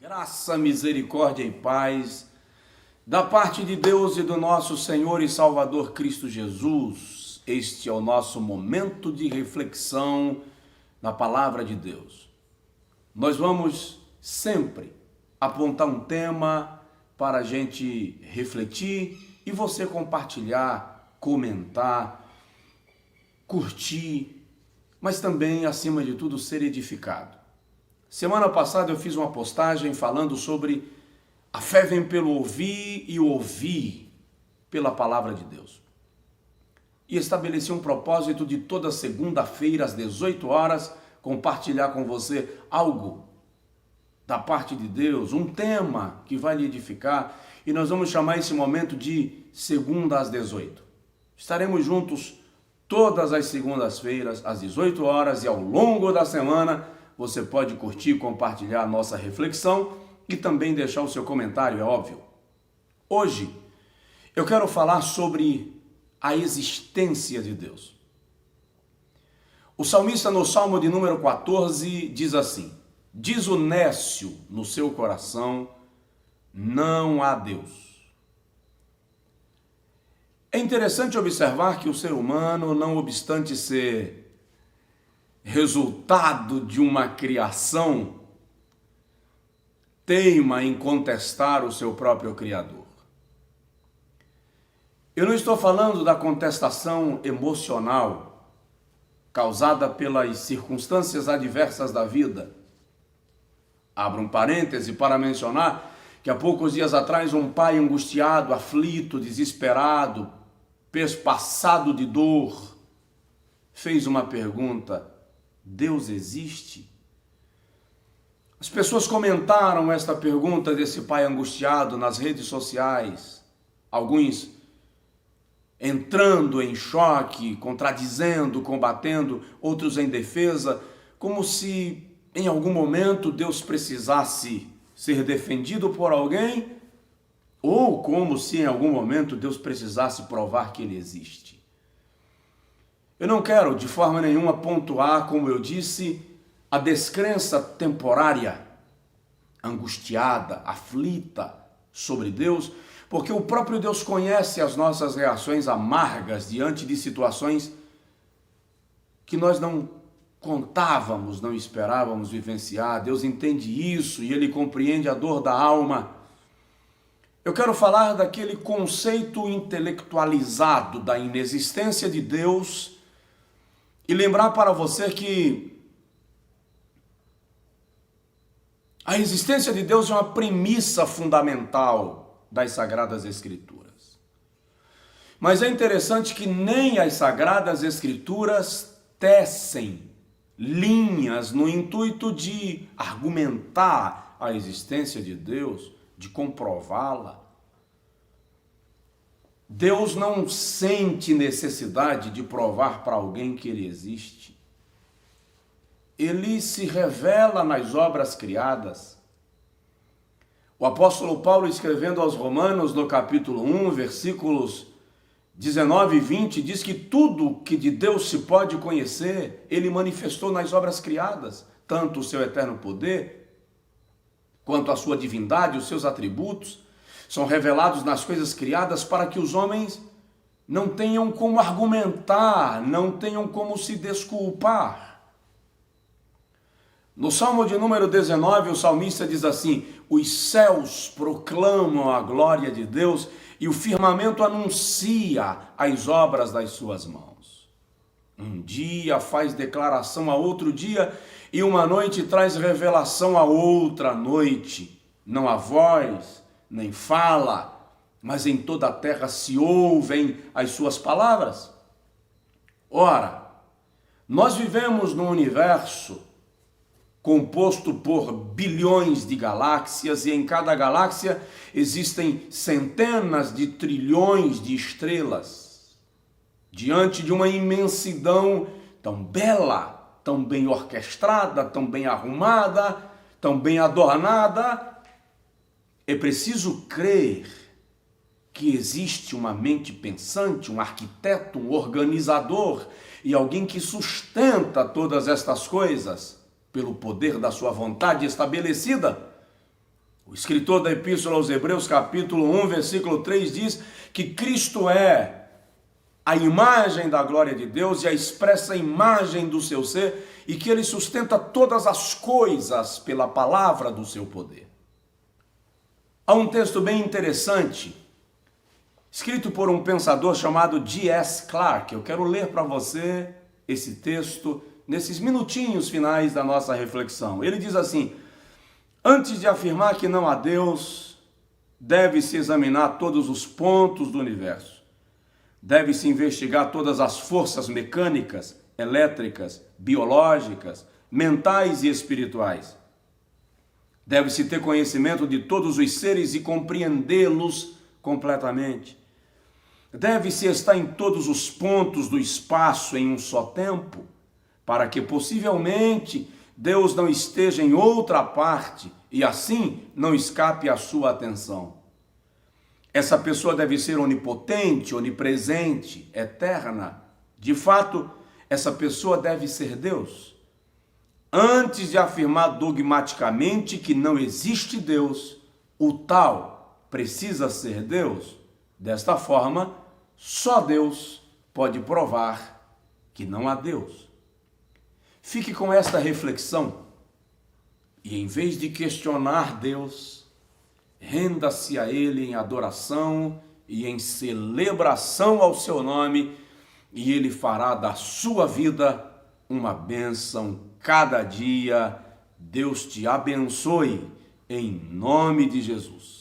Graça, misericórdia e paz da parte de Deus e do nosso Senhor e Salvador Cristo Jesus. Este é o nosso momento de reflexão na palavra de Deus. Nós vamos sempre apontar um tema para a gente refletir e você compartilhar, comentar, curtir, mas também, acima de tudo, ser edificado. Semana passada eu fiz uma postagem falando sobre a fé vem pelo ouvir e ouvir pela palavra de Deus. E estabeleci um propósito de toda segunda-feira às 18 horas compartilhar com você algo da parte de Deus, um tema que vai lhe edificar, e nós vamos chamar esse momento de segunda às 18. Estaremos juntos todas as segundas-feiras às 18 horas e ao longo da semana você pode curtir, compartilhar a nossa reflexão e também deixar o seu comentário, é óbvio. Hoje eu quero falar sobre a existência de Deus. O salmista no Salmo de número 14 diz assim: diz o nécio no seu coração, não há Deus. É interessante observar que o ser humano, não obstante ser resultado de uma criação, teima em contestar o seu próprio Criador. Eu não estou falando da contestação emocional causada pelas circunstâncias adversas da vida. Abro um parêntese para mencionar que há poucos dias atrás um pai angustiado, aflito, desesperado, pespassado de dor, fez uma pergunta: Deus existe? As pessoas comentaram esta pergunta desse pai angustiado nas redes sociais, alguns entrando em choque, contradizendo, combatendo, outros em defesa, como se em algum momento Deus precisasse ser defendido por alguém, ou como se em algum momento Deus precisasse provar que Ele existe. Eu não quero de forma nenhuma pontuar, como eu disse, a descrença temporária, angustiada, aflita sobre Deus, porque o próprio Deus conhece as nossas reações amargas diante de situações que nós não contávamos, não esperávamos vivenciar. Deus entende isso e Ele compreende a dor da alma. Eu quero falar daquele conceito intelectualizado da inexistência de Deus e lembrar para você que a existência de Deus é uma premissa fundamental das Sagradas Escrituras. Mas é interessante que nem as Sagradas Escrituras tecem linhas no intuito de argumentar a existência de Deus, de comprová-la. Deus não sente necessidade de provar para alguém que Ele existe. Ele se revela nas obras criadas. O apóstolo Paulo, escrevendo aos Romanos, no capítulo 1, versículos 19 e 20, diz que tudo que de Deus se pode conhecer, Ele manifestou nas obras criadas, tanto o seu eterno poder, quanto a sua divindade, os seus atributos, são revelados nas coisas criadas para que os homens não tenham como argumentar, não tenham como se desculpar. No Salmo de número 19, o salmista diz assim: os céus proclamam a glória de Deus e o firmamento anuncia as obras das suas mãos. Um dia faz declaração a outro dia e uma noite traz revelação a outra noite. Não há voz, nem fala, mas em toda a terra se ouvem as suas palavras. Ora, nós vivemos num universo composto por bilhões de galáxias, e em cada galáxia existem centenas de trilhões de estrelas. Diante de uma imensidão tão bela, tão bem orquestrada, tão bem arrumada, tão bem adornada, é preciso crer que existe uma mente pensante, um arquiteto, um organizador e alguém que sustenta todas estas coisas pelo poder da sua vontade estabelecida. O escritor da Epístola aos Hebreus, capítulo 1, versículo 3, diz que Cristo é a imagem da glória de Deus e a expressa imagem do seu ser, e que ele sustenta todas as coisas pela palavra do seu poder. Há um texto bem interessante, escrito por um pensador chamado D.S. Clarke. Eu quero ler para você esse texto nesses minutinhos finais da nossa reflexão. Ele diz assim: antes de afirmar que não há Deus, deve-se examinar todos os pontos do universo. Deve-se investigar todas as forças mecânicas, elétricas, biológicas, mentais e espirituais. Deve-se ter conhecimento de todos os seres e compreendê-los completamente. Deve-se estar em todos os pontos do espaço em um só tempo, para que possivelmente Deus não esteja em outra parte e assim não escape a sua atenção. Essa pessoa deve ser onipotente, onipresente, eterna. De fato, essa pessoa deve ser Deus. Antes de afirmar dogmaticamente que não existe Deus, o tal precisa ser Deus. Desta forma, só Deus pode provar que não há Deus. Fique com esta reflexão e, em vez de questionar Deus, renda-se a Ele em adoração e em celebração ao seu nome, e Ele fará da sua vida uma bênção cada dia. Deus te abençoe, em nome de Jesus.